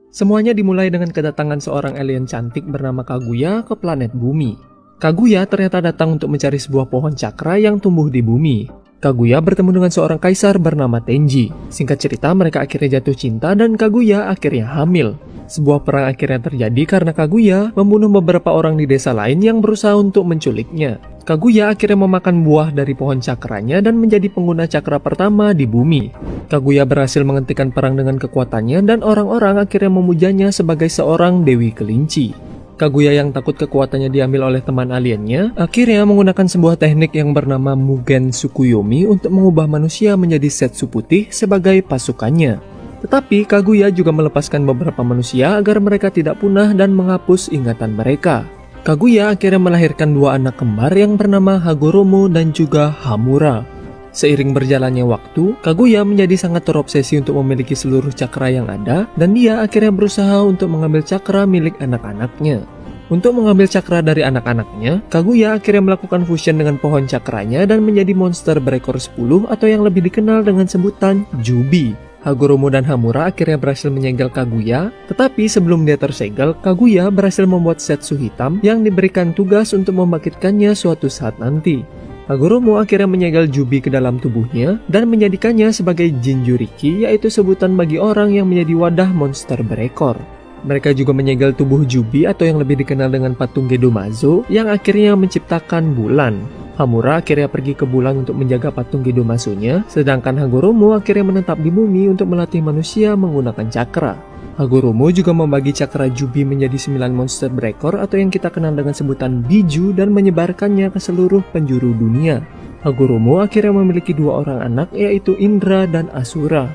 Semuanya dimulai dengan kedatangan seorang alien cantik bernama Kaguya ke planet bumi. Kaguya ternyata datang untuk mencari sebuah pohon cakra yang tumbuh di bumi. Kaguya bertemu dengan seorang kaisar bernama Tenji. Singkat cerita, mereka akhirnya jatuh cinta dan Kaguya akhirnya hamil. Sebuah perang akhirnya terjadi karena Kaguya membunuh beberapa orang di desa lain yang berusaha untuk menculiknya. Kaguya akhirnya memakan buah dari pohon cakranya dan menjadi pengguna cakra pertama di bumi. Kaguya berhasil menghentikan perang dengan kekuatannya dan orang-orang akhirnya memujanya sebagai seorang dewi kelinci. Kaguya yang takut kekuatannya diambil oleh teman aliennya, akhirnya menggunakan sebuah teknik yang bernama Mugen Tsukuyomi untuk mengubah manusia menjadi Setsu putih sebagai pasukannya. Tetapi Kaguya juga melepaskan beberapa manusia agar mereka tidak punah dan menghapus ingatan mereka. Kaguya akhirnya melahirkan dua anak kembar yang bernama Hagoromo dan juga Hamura. Seiring berjalannya waktu, Kaguya menjadi sangat terobsesi untuk memiliki seluruh cakra yang ada, dan dia akhirnya berusaha untuk mengambil cakra milik anak-anaknya. Untuk mengambil cakra dari anak-anaknya, Kaguya akhirnya melakukan fusion dengan pohon cakranya dan menjadi monster berekor 10 atau yang lebih dikenal dengan sebutan Jubi. Hagoromo dan Hamura akhirnya berhasil menyegel Kaguya, tetapi sebelum dia tersegel, Kaguya berhasil membuat Setsu hitam yang diberikan tugas untuk membangkitkannya suatu saat nanti. Hagoromo akhirnya menyegel Jubi ke dalam tubuhnya dan menjadikannya sebagai Jinjuriki, yaitu sebutan bagi orang yang menjadi wadah monster berekor. Mereka juga menyegel tubuh Jubi atau yang lebih dikenal dengan patung Gedomazo yang akhirnya menciptakan bulan. Hamura akhirnya pergi ke bulan untuk menjaga patung Gedomazo-nya, sedangkan Hagoromo akhirnya menetap di bumi untuk melatih manusia menggunakan cakra. Hagoromo juga membagi cakra Jubi menjadi 9 monster berekor atau yang kita kenal dengan sebutan Biju dan menyebarkannya ke seluruh penjuru dunia. Hagoromo akhirnya memiliki dua orang anak, yaitu Indra dan Asura.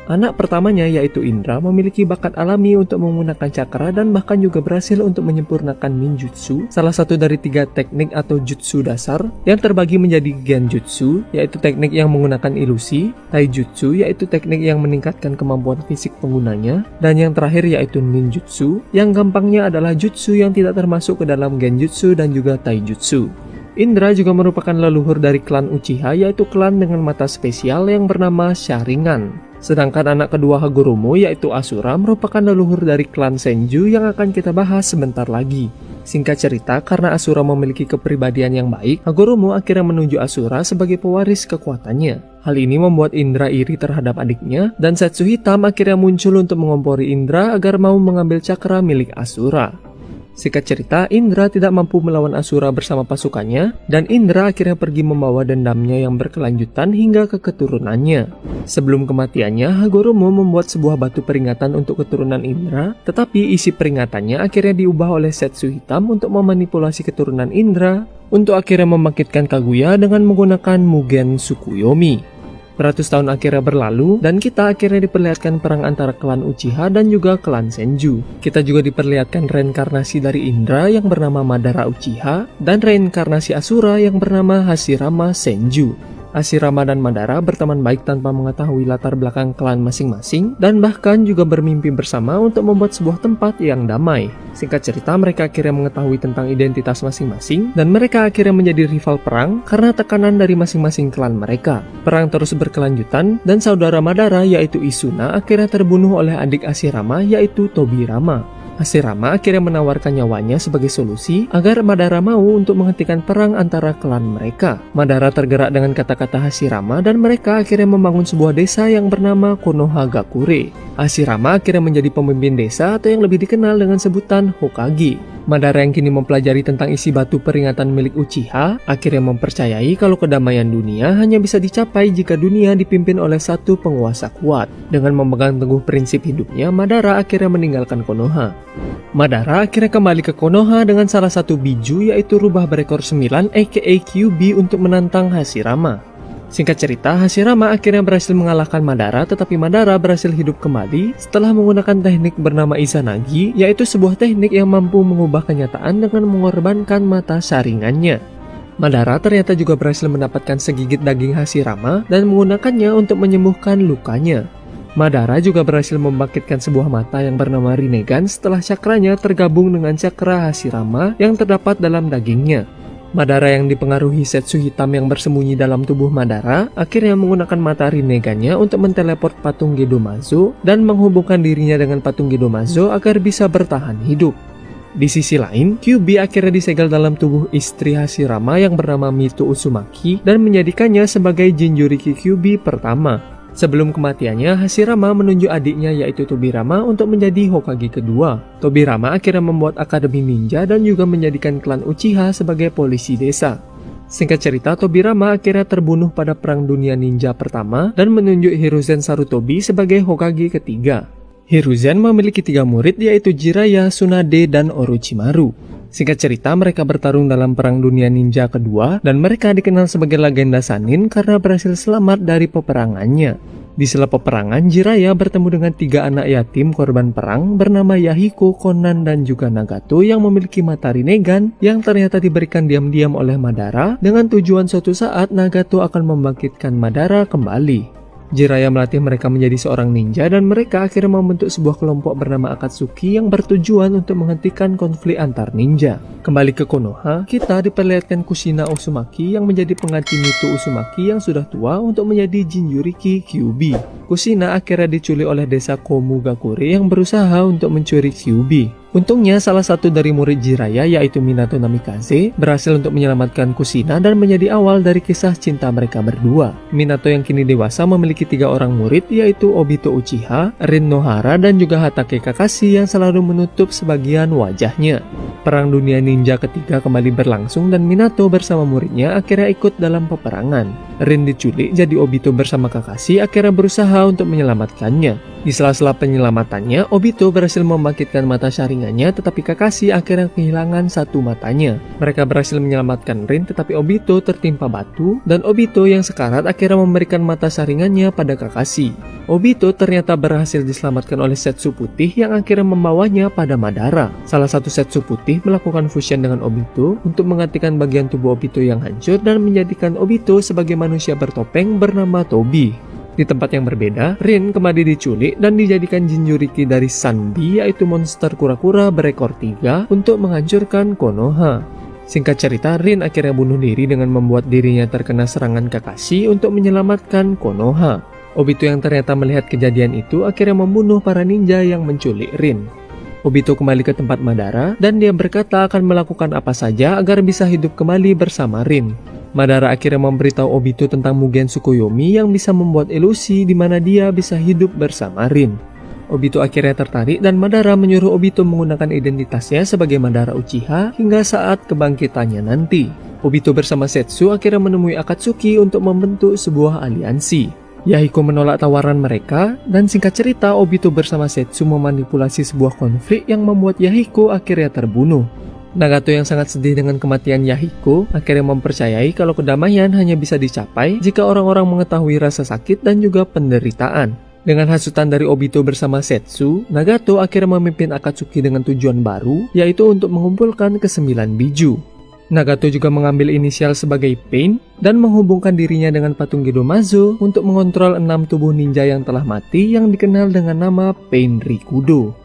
Anak pertamanya yaitu Indra memiliki bakat alami untuk menggunakan cakra dan bahkan juga berhasil untuk menyempurnakan ninjutsu, salah satu dari 3 teknik atau jutsu dasar yang terbagi menjadi genjutsu, yaitu teknik yang menggunakan ilusi, taijutsu, yaitu teknik yang meningkatkan kemampuan fisik penggunanya, dan yang terakhir yaitu ninjutsu, yang gampangnya adalah jutsu yang tidak termasuk ke dalam genjutsu dan juga taijutsu. Indra juga merupakan leluhur dari klan Uchiha, yaitu klan dengan mata spesial yang bernama Sharingan. Sedangkan anak kedua Hagoromo yaitu Asura merupakan leluhur dari klan Senju yang akan kita bahas sebentar lagi. Singkat cerita, karena Asura memiliki kepribadian yang baik, Hagoromo akhirnya menunjuk Asura sebagai pewaris kekuatannya. Hal ini membuat Indra iri terhadap adiknya, dan Setsu hitam akhirnya muncul untuk mengompori Indra agar mau mengambil cakra milik Asura. Singkat cerita, Indra tidak mampu melawan Asura bersama pasukannya, dan Indra akhirnya pergi membawa dendamnya yang berkelanjutan hingga ke keturunannya. Sebelum kematiannya, Hagoromo membuat sebuah batu peringatan untuk keturunan Indra, tetapi isi peringatannya akhirnya diubah oleh Setsu hitam untuk memanipulasi keturunan Indra, untuk akhirnya membangkitkan Kaguya dengan menggunakan Mugen Tsukuyomi. Beratus tahun akhirnya berlalu, dan kita akhirnya diperlihatkan perang antara klan Uchiha dan juga klan Senju. Kita juga diperlihatkan reinkarnasi dari Indra yang bernama Madara Uchiha, dan reinkarnasi Asura yang bernama Hashirama Senju. Hashirama dan Madara berteman baik tanpa mengetahui latar belakang klan masing-masing, dan bahkan juga bermimpi bersama untuk membuat sebuah tempat yang damai. Singkat cerita, mereka akhirnya mengetahui tentang identitas masing-masing, dan mereka akhirnya menjadi rival perang karena tekanan dari masing-masing klan mereka. Perang terus berkelanjutan, dan saudara Madara yaitu Isuna akhirnya terbunuh oleh adik Hashirama yaitu Tobirama. Hashirama akhirnya menawarkan nyawanya sebagai solusi agar Madara mau untuk menghentikan perang antara klan mereka. Madara tergerak dengan kata-kata Hashirama dan mereka akhirnya membangun sebuah desa yang bernama Konohagakure. Hashirama akhirnya menjadi pemimpin desa atau yang lebih dikenal dengan sebutan Hokage. Madara yang kini mempelajari tentang isi batu peringatan milik Uchiha akhirnya mempercayai kalau kedamaian dunia hanya bisa dicapai jika dunia dipimpin oleh satu penguasa kuat. Dengan memegang teguh prinsip hidupnya, Madara akhirnya meninggalkan Konoha. Madara akhirnya kembali ke Konoha dengan salah satu biju yaitu rubah berekor 9 aka Kyuubi untuk menantang Hashirama. Singkat cerita, Hashirama akhirnya berhasil mengalahkan Madara, tetapi Madara berhasil hidup kembali setelah menggunakan teknik bernama Izanagi, yaitu sebuah teknik yang mampu mengubah kenyataan dengan mengorbankan mata saringannya. Madara ternyata juga berhasil mendapatkan segigit daging Hashirama dan menggunakannya untuk menyembuhkan lukanya. Madara juga berhasil membangkitkan sebuah mata yang bernama Rinnegan setelah cakranya tergabung dengan cakra Hashirama yang terdapat dalam dagingnya. Madara yang dipengaruhi Setsu hitam yang bersembunyi dalam tubuh Madara akhirnya menggunakan mata Rinnegan-nya untuk menteleport patung Gedomazo dan menghubungkan dirinya dengan patung Gedomazo agar bisa bertahan hidup. Di sisi lain, Kyuubi akhirnya disegel dalam tubuh istri Hashirama yang bernama Mito Uzumaki dan menjadikannya sebagai Jinchuriki Kyuubi pertama. Sebelum kematiannya, Hashirama menunjuk adiknya yaitu Tobirama untuk menjadi Hokage kedua. Tobirama akhirnya membuat akademi ninja dan juga menjadikan klan Uchiha sebagai polisi desa. Singkat cerita, Tobirama akhirnya terbunuh pada Perang Dunia Ninja pertama dan menunjuk Hiruzen Sarutobi sebagai Hokage ketiga. Hiruzen memiliki 3 murid yaitu Jiraiya, Tsunade, dan Orochimaru. Singkat cerita, mereka bertarung dalam Perang Dunia Ninja kedua dan mereka dikenal sebagai legenda Sannin karena berhasil selamat dari peperangannya. Di sela peperangan, Jiraiya bertemu dengan 3 anak yatim korban perang bernama Yahiko, Konan, dan juga Nagato yang memiliki mata Rinnegan yang ternyata diberikan diam-diam oleh Madara dengan tujuan suatu saat Nagato akan membangkitkan Madara kembali. Jiraiya melatih mereka menjadi seorang ninja dan mereka akhirnya membentuk sebuah kelompok bernama Akatsuki yang bertujuan untuk menghentikan konflik antar ninja. Kembali ke Konoha, kita diperlihatkan Kushina Uzumaki yang menjadi pengganti Mito Uzumaki yang sudah tua untuk menjadi Jinchuriki Kyuubi. Kushina akhirnya diculik oleh desa Komugakure yang berusaha untuk mencuri Kyuubi. Untungnya salah satu dari murid Jiraiya yaitu Minato Namikaze berhasil untuk menyelamatkan Kushina dan menjadi awal dari kisah cinta mereka berdua. Minato yang kini dewasa memiliki 3 orang murid yaitu Obito Uchiha, Rin Nohara, dan juga Hatake Kakashi yang selalu menutup sebagian wajahnya. Perang Dunia Ninja ketiga kembali berlangsung dan Minato bersama muridnya akhirnya ikut dalam peperangan. Rin diculik jadi Obito bersama Kakashi akhirnya berusaha untuk menyelamatkannya. Di sela-sela penyelamatannya, Obito berhasil membangkitkan mata Sharingan-nya tetapi Kakashi akhirnya kehilangan 1 matanya. Mereka berhasil menyelamatkan Rin tetapi Obito tertimpa batu dan Obito yang sekarat akhirnya memberikan mata Sharingan-nya pada Kakashi. Obito ternyata berhasil diselamatkan oleh Setsu Putih yang akhirnya membawanya pada Madara. Salah satu Setsu Putih melakukan fusion dengan Obito untuk menggantikan bagian tubuh Obito yang hancur dan menjadikan Obito sebagai manusia bertopeng bernama Tobi. Di tempat yang berbeda, Rin kembali diculik dan dijadikan Jinchuriki dari Sanbi yaitu monster kura-kura berekor 3 untuk menghancurkan Konoha. Singkat cerita, Rin akhirnya bunuh diri dengan membuat dirinya terkena serangan Kakashi untuk menyelamatkan Konoha. Obito yang ternyata melihat kejadian itu akhirnya membunuh para ninja yang menculik Rin. Obito kembali ke tempat Madara dan dia berkata akan melakukan apa saja agar bisa hidup kembali bersama Rin. Madara akhirnya memberitahu Obito tentang Mugen Tsukuyomi yang bisa membuat ilusi di mana dia bisa hidup bersama Rin. Obito akhirnya tertarik dan Madara menyuruh Obito menggunakan identitasnya sebagai Madara Uchiha hingga saat kebangkitannya nanti. Obito bersama Setsu akhirnya menemui Akatsuki untuk membentuk sebuah aliansi. Yahiko menolak tawaran mereka dan singkat cerita Obito bersama Setsu memanipulasi sebuah konflik yang membuat Yahiko akhirnya terbunuh. Nagato yang sangat sedih dengan kematian Yahiko akhirnya mempercayai kalau kedamaian hanya bisa dicapai jika orang-orang mengetahui rasa sakit dan juga penderitaan. Dengan hasutan dari Obito bersama Setsu, Nagato akhirnya memimpin Akatsuki dengan tujuan baru yaitu untuk mengumpulkan ke-9 biju. Nagato juga mengambil inisial sebagai Pain dan menghubungkan dirinya dengan patung Gedomazo untuk mengontrol 6 tubuh ninja yang telah mati yang dikenal dengan nama Pain Rikudo.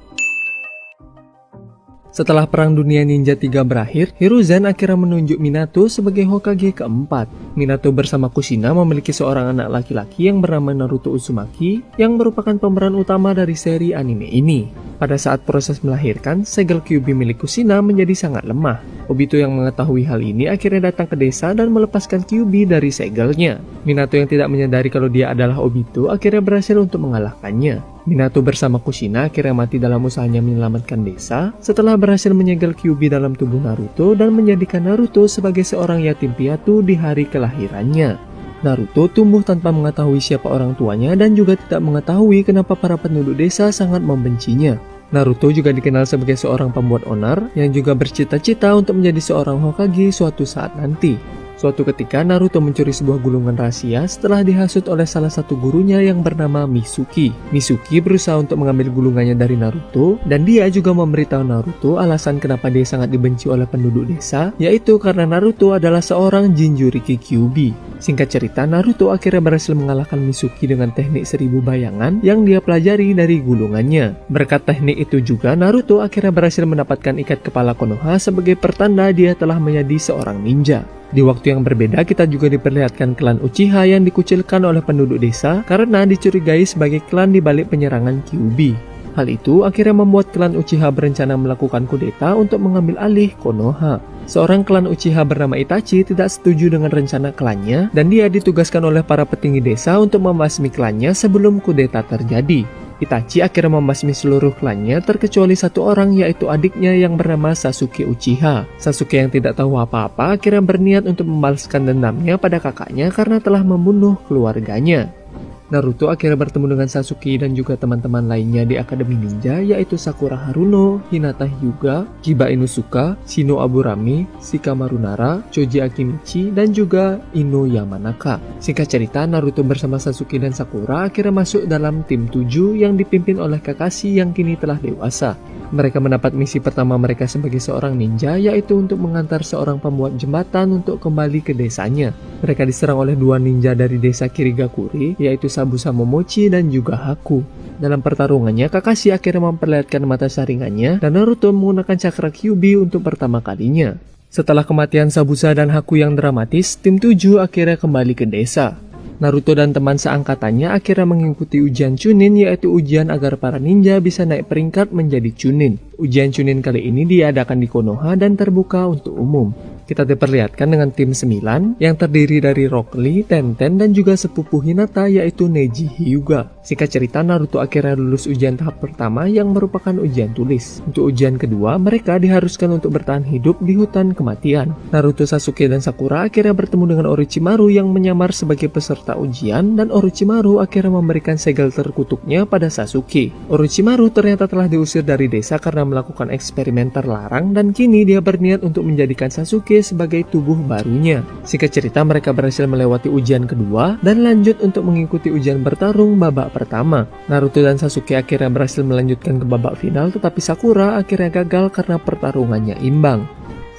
Setelah Perang Dunia Ninja 3 berakhir, Hiruzen akhirnya menunjuk Minato sebagai Hokage keempat. Minato bersama Kushina memiliki seorang anak laki-laki yang bernama Naruto Uzumaki yang merupakan pemeran utama dari seri anime ini. Pada saat proses melahirkan, segel Kyuubi milik Kushina menjadi sangat lemah. Obito yang mengetahui hal ini akhirnya datang ke desa dan melepaskan Kyuubi dari segelnya. Minato yang tidak menyadari kalau dia adalah Obito akhirnya berhasil untuk mengalahkannya. Minato bersama Kushina akhirnya mati dalam usahanya menyelamatkan desa setelah berhasil menyegel Kyuubi dalam tubuh Naruto dan menjadikan Naruto sebagai seorang yatim piatu di hari kelahirannya. Naruto tumbuh tanpa mengetahui siapa orang tuanya dan juga tidak mengetahui kenapa para penduduk desa sangat membencinya. Naruto juga dikenal sebagai seorang pembuat onar yang juga bercita-cita untuk menjadi seorang Hokage suatu saat nanti. Suatu ketika Naruto mencuri sebuah gulungan rahasia setelah dihasut oleh salah satu gurunya yang bernama Mitsuki. Mitsuki berusaha untuk mengambil gulungannya dari Naruto, dan dia juga memberitahu Naruto alasan kenapa dia sangat dibenci oleh penduduk desa, yaitu karena Naruto adalah seorang Jinchuriki Kyuubi. Singkat cerita, Naruto akhirnya berhasil mengalahkan Mitsuki dengan teknik 1000 bayangan yang dia pelajari dari gulungannya. Berkat teknik itu juga, Naruto akhirnya berhasil mendapatkan ikat kepala Konoha sebagai pertanda dia telah menjadi seorang ninja. Di waktu yang berbeda, kita juga diperlihatkan klan Uchiha yang dikucilkan oleh penduduk desa karena dicurigai sebagai klan di balik penyerangan Kyuubi. Hal itu akhirnya membuat klan Uchiha berencana melakukan kudeta untuk mengambil alih Konoha. Seorang klan Uchiha bernama Itachi tidak setuju dengan rencana klannya, dan dia ditugaskan oleh para petinggi desa untuk membasmi klannya sebelum kudeta terjadi. Itachi akhirnya membasmi seluruh klannya terkecuali satu orang, yaitu adiknya yang bernama Sasuke Uchiha. Sasuke yang tidak tahu apa-apa akhirnya berniat untuk membalaskan dendamnya pada kakaknya karena telah membunuh keluarganya. Naruto akhirnya bertemu dengan Sasuke dan juga teman-teman lainnya di Akademi Ninja, yaitu Sakura Haruno, Hinata Hyuga, Kiba Inusuka, Shino Aburame, Shikamaru Nara, Choji Akimichi, dan juga Ino Yamanaka. Singkat cerita, Naruto bersama Sasuke dan Sakura akhirnya masuk dalam tim 7 yang dipimpin oleh Kakashi yang kini telah dewasa. Mereka mendapat misi pertama mereka sebagai seorang ninja, yaitu untuk mengantar seorang pembuat jembatan untuk kembali ke desanya. Mereka diserang oleh dua ninja dari desa Kirigakure, yaitu Sabusa Momochi dan juga Haku. Dalam pertarungannya, Kakashi akhirnya memperlihatkan mata saringannya dan Naruto menggunakan cakra Kyuubi untuk pertama kalinya. Setelah kematian Sabusa dan Haku yang dramatis, tim 7 akhirnya kembali ke desa. Naruto dan teman seangkatannya akhirnya mengikuti ujian Chunin, yaitu ujian agar para ninja bisa naik peringkat menjadi Chunin. Ujian Chunin kali ini diadakan di Konoha dan terbuka untuk umum. Kita diperlihatkan dengan tim 9 yang terdiri dari Rock Lee, Tenten, dan juga sepupu Hinata yaitu Neji Hyuga. Singkat cerita, Naruto akhirnya lulus ujian tahap pertama yang merupakan ujian tulis. Untuk ujian kedua, mereka diharuskan untuk bertahan hidup di hutan kematian. Naruto, Sasuke, dan Sakura akhirnya bertemu dengan Orochimaru yang menyamar sebagai peserta ujian, dan Orochimaru akhirnya memberikan segel terkutuknya pada Sasuke. Orochimaru ternyata telah diusir dari desa karena melakukan eksperimen terlarang, dan kini dia berniat untuk menjadikan Sasuke sebagai tubuh barunya. Singkat cerita, mereka berhasil melewati ujian kedua dan lanjut untuk mengikuti ujian bertarung babak pertama. Naruto dan Sasuke akhirnya berhasil melanjutkan ke babak final, tetapi Sakura akhirnya gagal karena pertarungannya imbang.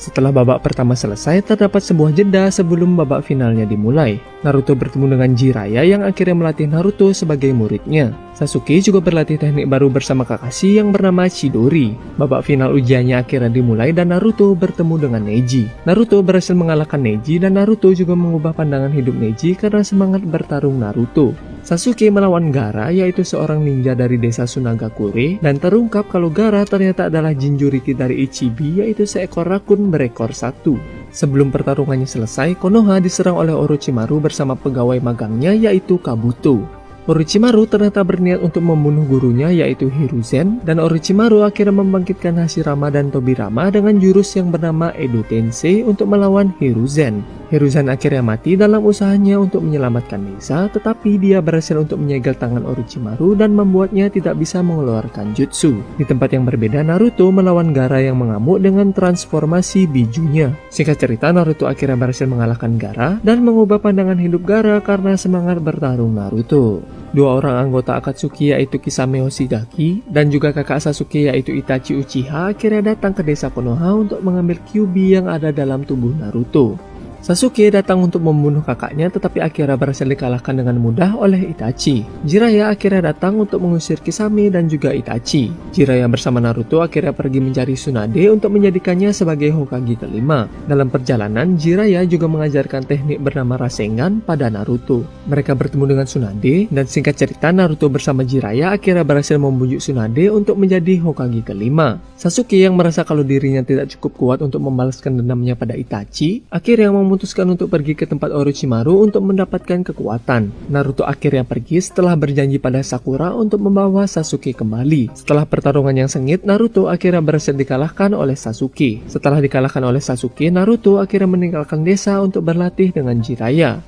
Setelah babak pertama selesai, terdapat sebuah jeda sebelum babak finalnya dimulai. Naruto bertemu dengan Jiraiya yang akhirnya melatih Naruto sebagai muridnya. Sasuke juga berlatih teknik baru bersama Kakashi yang bernama Chidori. Babak final ujiannya akhirnya dimulai dan Naruto bertemu dengan Neji. Naruto berhasil mengalahkan Neji dan Naruto juga mengubah pandangan hidup Neji karena semangat bertarung Naruto. Sasuke melawan Gaara, yaitu seorang ninja dari desa Sunagakure, dan terungkap kalau Gaara ternyata adalah Jinchuriki dari Ichibi, yaitu seekor rakun berekor satu. Sebelum pertarungannya selesai, Konoha diserang oleh Orochimaru bersama pegawai magangnya yaitu Kabuto. Orochimaru ternyata berniat untuk membunuh gurunya yaitu Hiruzen, dan Orochimaru akhirnya membangkitkan Hashirama dan Tobirama dengan jurus yang bernama Edo Tensei untuk melawan Hiruzen. Hiruzen akhirnya mati dalam usahanya untuk menyelamatkan desa, tetapi dia berhasil untuk menyegel tangan Orochimaru dan membuatnya tidak bisa mengeluarkan jutsu. Di tempat yang berbeda, Naruto melawan Gaara yang mengamuk dengan transformasi bijunya. Singkat cerita, Naruto akhirnya berhasil mengalahkan Gaara dan mengubah pandangan hidup Gaara karena semangat bertarung Naruto. Dua orang anggota Akatsuki yaitu Kisame Hoshigaki dan juga kakak Sasuke yaitu Itachi Uchiha akhirnya datang ke desa Konoha untuk mengambil Kyuubi yang ada dalam tubuh Naruto. Sasuke datang untuk membunuh kakaknya, tetapi akhirnya berhasil dikalahkan dengan mudah oleh Itachi. Jiraiya akhirnya datang untuk mengusir Kisame dan juga Itachi. Jiraiya bersama Naruto akhirnya pergi mencari Tsunade untuk menjadikannya sebagai Hokage kelima. Dalam perjalanan, Jiraiya juga mengajarkan teknik bernama Rasengan pada Naruto. Mereka bertemu dengan Tsunade, dan singkat cerita Naruto bersama Jiraiya akhirnya berhasil membujuk Tsunade untuk menjadi Hokage kelima. Sasuke yang merasa kalau dirinya tidak cukup kuat untuk membalaskan dendamnya pada Itachi, akhirnya memutuskan untuk pergi ke tempat Orochimaru untuk mendapatkan kekuatan. Naruto akhirnya pergi setelah berjanji pada Sakura untuk membawa Sasuke kembali. Setelah pertarungan yang sengit, Naruto akhirnya berhasil dikalahkan oleh Sasuke. Setelah dikalahkan oleh Sasuke, Naruto akhirnya meninggalkan desa untuk berlatih dengan Jiraiya.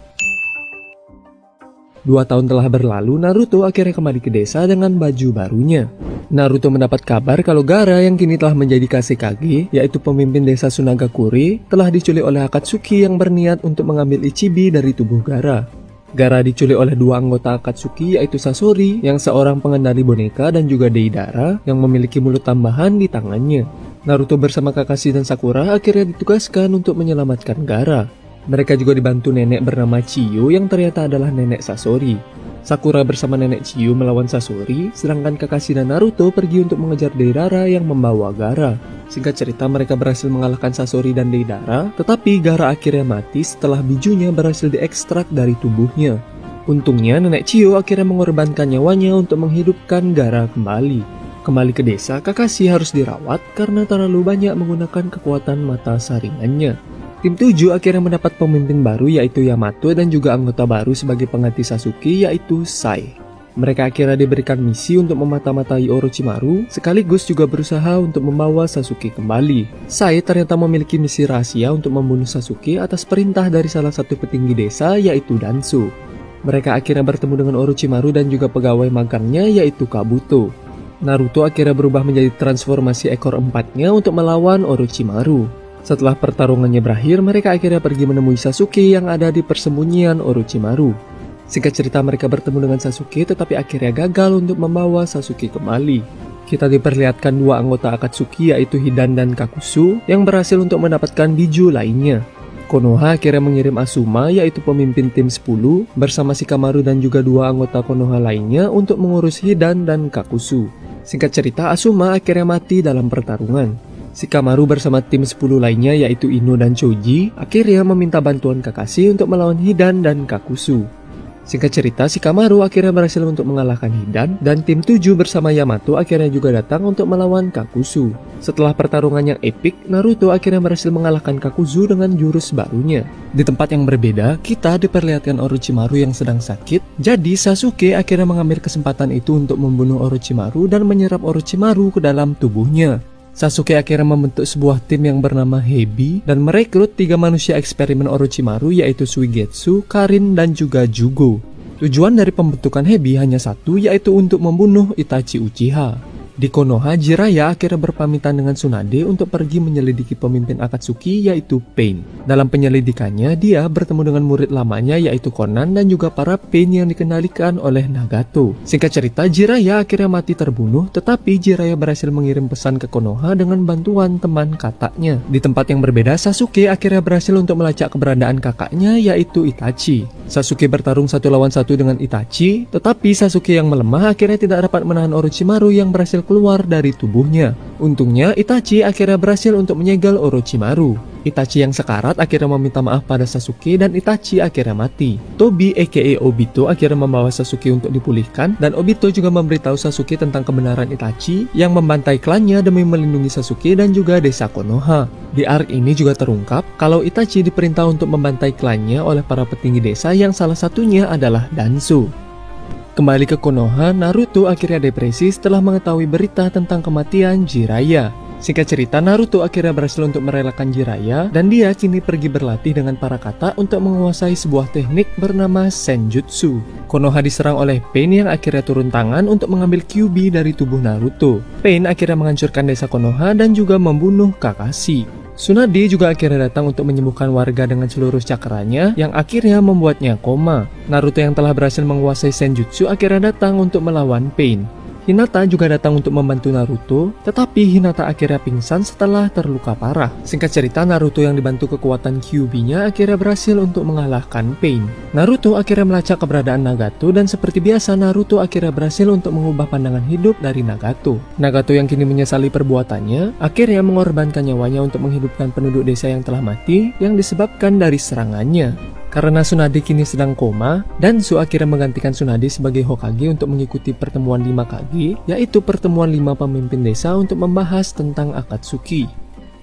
2 tahun telah berlalu, Naruto akhirnya kembali ke desa dengan baju barunya. Naruto mendapat kabar kalau Gaara yang kini telah menjadi Kazekage, yaitu pemimpin desa Sunagakure, telah diculik oleh Akatsuki yang berniat untuk mengambil Ichibi dari tubuh Gaara. Gaara diculik oleh 2 anggota Akatsuki, yaitu Sasori yang seorang pengendali boneka dan juga Deidara yang memiliki mulut tambahan di tangannya. Naruto bersama Kakashi dan Sakura akhirnya ditugaskan untuk menyelamatkan Gaara. Mereka juga dibantu nenek bernama Chiyo yang ternyata adalah nenek Sasori. Sakura bersama nenek Chiyo melawan Sasori, sedangkan Kakashi dan Naruto pergi untuk mengejar Deidara yang membawa Gaara. Singkat cerita, mereka berhasil mengalahkan Sasori dan Deidara, tetapi Gaara akhirnya mati setelah bijunya berhasil diekstrak dari tubuhnya. Untungnya nenek Chiyo akhirnya mengorbankan nyawanya untuk menghidupkan Gaara kembali. Kembali ke desa, Kakashi harus dirawat karena terlalu banyak menggunakan kekuatan mata saringannya. Tim 7 akhirnya mendapat pemimpin baru yaitu Yamato dan juga anggota baru sebagai pengganti Sasuke yaitu Sai. Mereka akhirnya diberikan misi untuk memata-matai Orochimaru sekaligus juga berusaha untuk membawa Sasuke kembali. Sai ternyata memiliki misi rahasia untuk membunuh Sasuke atas perintah dari salah satu petinggi desa yaitu Danzo. Mereka akhirnya bertemu dengan Orochimaru dan juga pegawai magangnya yaitu Kabuto. Naruto akhirnya berubah menjadi transformasi ekor empatnya untuk melawan Orochimaru. Setelah pertarungannya berakhir, mereka akhirnya pergi menemui Sasuke yang ada di persembunyian Orochimaru. Singkat cerita, mereka bertemu dengan Sasuke tetapi akhirnya gagal untuk membawa Sasuke kembali. Kita diperlihatkan 2 anggota Akatsuki yaitu Hidan dan Kakuzu yang berhasil untuk mendapatkan biju lainnya. Konoha akhirnya mengirim Asuma yaitu pemimpin tim 10 bersama Shikamaru dan juga 2 anggota Konoha lainnya untuk mengurus Hidan dan Kakuzu. Singkat cerita, Asuma akhirnya mati dalam pertarungan. Shikamaru bersama tim 10 lainnya yaitu Ino dan Choji akhirnya meminta bantuan Kakashi untuk melawan Hidan dan Kakuzu. Singkat cerita, Shikamaru akhirnya berhasil untuk mengalahkan Hidan dan tim 7 bersama Yamato akhirnya juga datang untuk melawan Kakuzu. Setelah pertarungan yang epik, Naruto akhirnya berhasil mengalahkan Kakuzu dengan jurus barunya. Di tempat yang berbeda, kita diperlihatkan Orochimaru yang sedang sakit. Jadi Sasuke akhirnya mengambil kesempatan itu untuk membunuh Orochimaru dan menyerap Orochimaru ke dalam tubuhnya. Sasuke akhirnya membentuk sebuah tim yang bernama Hebi dan merekrut 3 manusia eksperimen Orochimaru yaitu Suigetsu, Karin, dan juga Jugo. Tujuan dari pembentukan Hebi hanya satu yaitu untuk membunuh Itachi Uchiha. Di Konoha, Jiraiya akhirnya berpamitan dengan Tsunade untuk pergi menyelidiki pemimpin Akatsuki yaitu Pain. Dalam penyelidikannya, dia bertemu dengan murid lamanya yaitu Konan dan juga para Pain yang dikendalikan oleh Nagato. Singkat cerita, Jiraiya akhirnya mati terbunuh, tetapi Jiraiya berhasil mengirim pesan ke Konoha dengan bantuan teman kakaknya. Di tempat yang berbeda, Sasuke akhirnya berhasil untuk melacak keberadaan kakaknya yaitu Itachi. Sasuke bertarung 1 lawan 1 dengan Itachi, tetapi Sasuke yang melemah akhirnya tidak dapat menahan Orochimaru yang berhasil keluar dari tubuhnya. Untungnya Itachi akhirnya berhasil untuk menyegel Orochimaru. Itachi yang sekarat akhirnya meminta maaf pada Sasuke dan Itachi akhirnya mati. Tobi aka Obito akhirnya membawa Sasuke untuk dipulihkan dan Obito juga memberitahu Sasuke tentang kebenaran Itachi yang membantai klannya demi melindungi Sasuke dan juga desa Konoha. Di arc ini juga terungkap kalau Itachi diperintah untuk membantai klannya oleh para petinggi desa yang salah satunya adalah Danzo. Kembali ke Konoha, Naruto akhirnya depresi setelah mengetahui berita tentang kematian Jiraiya. Singkat cerita, Naruto akhirnya berhasil untuk merelakan Jiraiya dan dia kini pergi berlatih dengan para kata untuk menguasai sebuah teknik bernama Senjutsu. Konoha diserang oleh Pain yang akhirnya turun tangan untuk mengambil Kyuubi dari tubuh Naruto. Pain akhirnya menghancurkan desa Konoha dan juga membunuh Kakashi. Tsunade juga akhirnya datang untuk menyembuhkan warga dengan seluruh cakranya yang akhirnya membuatnya koma. Naruto yang telah berhasil menguasai Senjutsu akhirnya datang untuk melawan Pain. Hinata juga datang untuk membantu Naruto, tetapi Hinata akhirnya pingsan setelah terluka parah. Singkat cerita, Naruto yang dibantu kekuatan Kyuubi-nya akhirnya berhasil untuk mengalahkan Pain. Naruto akhirnya melacak keberadaan Nagato dan seperti biasa Naruto akhirnya berhasil untuk mengubah pandangan hidup dari Nagato. Nagato yang kini menyesali perbuatannya, akhirnya mengorbankan nyawanya untuk menghidupkan penduduk desa yang telah mati yang disebabkan dari serangannya. Karena Tsunade kini sedang koma, Danzo akhirnya menggantikan Tsunade sebagai Hokage untuk mengikuti pertemuan 5 Kage, yaitu pertemuan 5 pemimpin desa untuk membahas tentang Akatsuki.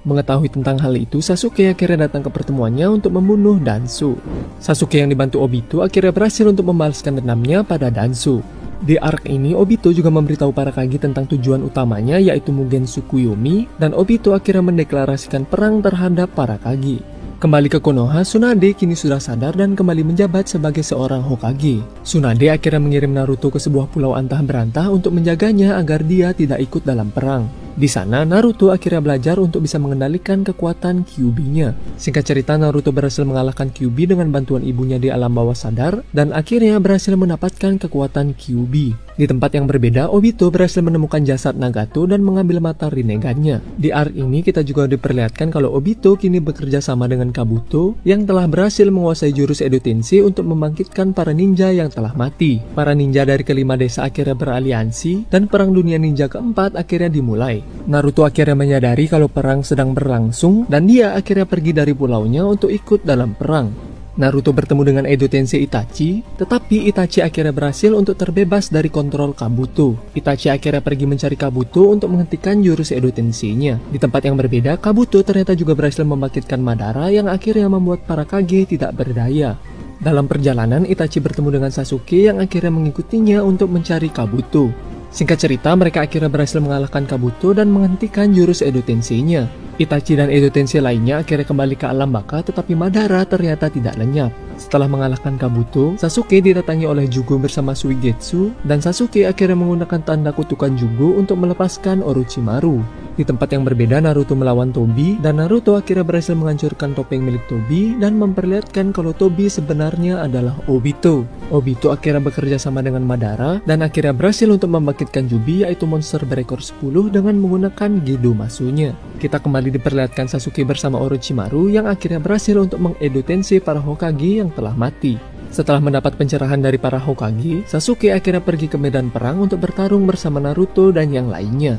Mengetahui tentang hal itu, Sasuke akhirnya datang ke pertemuannya untuk membunuh Danzo. Sasuke yang dibantu Obito akhirnya berhasil untuk membalaskan dendamnya pada Danzo. Di arc ini, Obito juga memberitahu para Kage tentang tujuan utamanya yaitu Mugen Tsukuyomi, dan Obito akhirnya mendeklarasikan perang terhadap para Kage. Kembali ke Konoha, Tsunade kini sudah sadar dan kembali menjabat sebagai seorang Hokage. Tsunade akhirnya mengirim Naruto ke sebuah pulau antah berantah untuk menjaganya agar dia tidak ikut dalam perang. Di sana, Naruto akhirnya belajar untuk bisa mengendalikan kekuatan Kyuubi-nya. Singkat cerita, Naruto berhasil mengalahkan Kyuubi dengan bantuan ibunya di alam bawah sadar dan akhirnya berhasil mendapatkan kekuatan Kyuubi. Di tempat yang berbeda, Obito berhasil menemukan jasad Nagato dan mengambil mata Rinnegan-nya. Di arc ini kita juga diperlihatkan kalau Obito kini bekerja sama dengan Kabuto yang telah berhasil menguasai jurus Edo Tensei untuk membangkitkan para ninja yang telah mati. Para ninja dari kelima desa akhirnya beraliansi dan perang dunia ninja keempat akhirnya dimulai. Naruto akhirnya menyadari kalau perang sedang berlangsung dan dia akhirnya pergi dari pulaunya untuk ikut dalam perang. Naruto bertemu dengan Edo Tensei Itachi, tetapi Itachi akhirnya berhasil untuk terbebas dari kontrol Kabuto. Itachi akhirnya pergi mencari Kabuto untuk menghentikan jurus Edo Tensei-nya. Di tempat yang berbeda, Kabuto ternyata juga berhasil membangkitkan Madara yang akhirnya membuat para Kage tidak berdaya. Dalam perjalanan, Itachi bertemu dengan Sasuke yang akhirnya mengikutinya untuk mencari Kabuto. Singkat cerita, mereka akhirnya berhasil mengalahkan Kabuto dan menghentikan jurus Edo Tensei-nya. Itachi dan Edo Tensei lainnya akhirnya kembali ke alam baka, tetapi Madara ternyata tidak lenyap. Setelah mengalahkan Kabuto, Sasuke didatangi oleh Jugo bersama Suigetsu, dan Sasuke akhirnya menggunakan tanda kutukan Jugo untuk melepaskan Orochimaru. Di tempat yang berbeda, Naruto melawan Tobi, dan Naruto akhirnya berhasil menghancurkan topeng milik Tobi dan memperlihatkan kalau Tobi sebenarnya adalah Obito. Obito akhirnya bekerja sama dengan Madara dan akhirnya berhasil untuk membangkitkan Jubi, yaitu monster berekor 10 dengan menggunakan Gedo Masunya. Kita kembali diperlihatkan Sasuke bersama Orochimaru yang akhirnya berhasil untuk mengedo Tensei para Hokage yang telah mati. Setelah mendapat pencerahan dari para Hokage, Sasuke akhirnya pergi ke medan perang untuk bertarung bersama Naruto dan yang lainnya.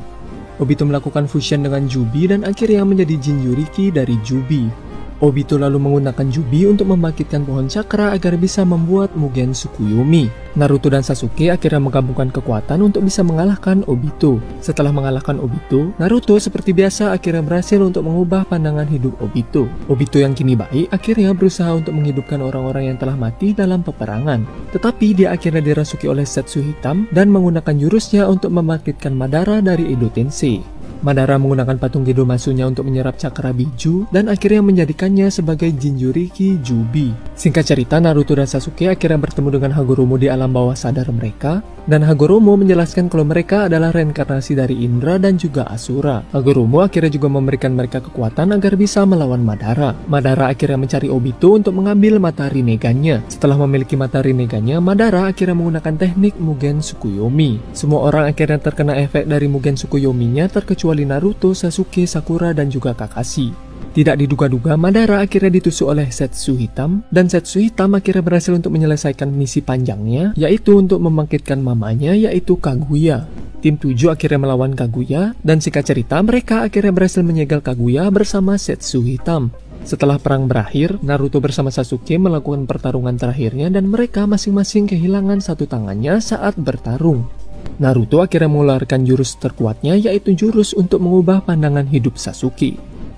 Obito melakukan fusion dengan Jubi dan akhirnya menjadi Jinchuriki dari Jubi. Obito lalu menggunakan Jubi untuk membangkitkan pohon cakra agar bisa membuat Mugen Tsukuyomi. Naruto dan Sasuke akhirnya menggabungkan kekuatan untuk bisa mengalahkan Obito. Setelah mengalahkan Obito, Naruto seperti biasa akhirnya berhasil untuk mengubah pandangan hidup Obito. Obito yang kini baik akhirnya berusaha untuk menghidupkan orang-orang yang telah mati dalam peperangan. Tetapi dia akhirnya dirasuki oleh Zetsu Hitam dan menggunakan jurusnya untuk membangkitkan Madara dari Edo Tensei. Madara menggunakan patung Gedo Masunya untuk menyerap cakra biju dan akhirnya menjadikannya sebagai Jinchuriki Jubi. Singkat cerita, Naruto dan Sasuke akhirnya bertemu dengan Hagoromo di alam bawah sadar mereka, dan Hagoromo menjelaskan kalau mereka adalah reinkarnasi dari Indra dan juga Asura. Hagoromo akhirnya juga memberikan mereka kekuatan agar bisa melawan Madara. Madara akhirnya mencari Obito untuk mengambil mata Rinnegan-nya. Setelah memiliki mata Rinnegan-nya, Madara akhirnya menggunakan teknik Mugen Tsukuyomi. Semua orang akhirnya terkena efek dari Mugen Tsukuyomi-nya terkecuali Naruto, Sasuke, Sakura, dan juga Kakashi. Tidak diduga-duga, Madara akhirnya ditusuk oleh Zetsu Hitam, dan Zetsu Hitam akhirnya berhasil untuk menyelesaikan misi panjangnya, yaitu untuk membangkitkan mamanya, yaitu Kaguya. Tim 7 akhirnya melawan Kaguya, dan singkat cerita mereka akhirnya berhasil menyegel Kaguya bersama Zetsu Hitam. Setelah perang berakhir, Naruto bersama Sasuke melakukan pertarungan terakhirnya dan mereka masing-masing kehilangan satu tangannya saat bertarung. Naruto akhirnya mengeluarkan jurus terkuatnya, yaitu jurus untuk mengubah pandangan hidup Sasuke.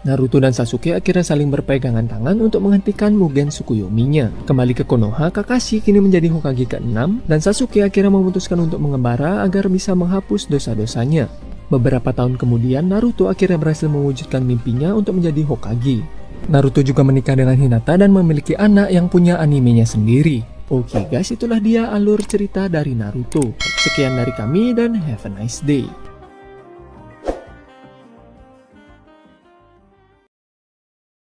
Naruto dan Sasuke akhirnya saling berpegangan tangan untuk menghentikan Mugen Tsukuyomi-nya. Kembali ke Konoha, Kakashi kini menjadi Hokage ke-6 dan Sasuke akhirnya memutuskan untuk mengembara agar bisa menghapus dosa-dosanya. Beberapa tahun kemudian, Naruto akhirnya berhasil mewujudkan mimpinya untuk menjadi Hokage. Naruto juga menikah dengan Hinata dan memiliki anak yang punya animenya sendiri. Oke guys, itulah dia alur cerita dari Naruto. Sekian dari kami dan have a nice day.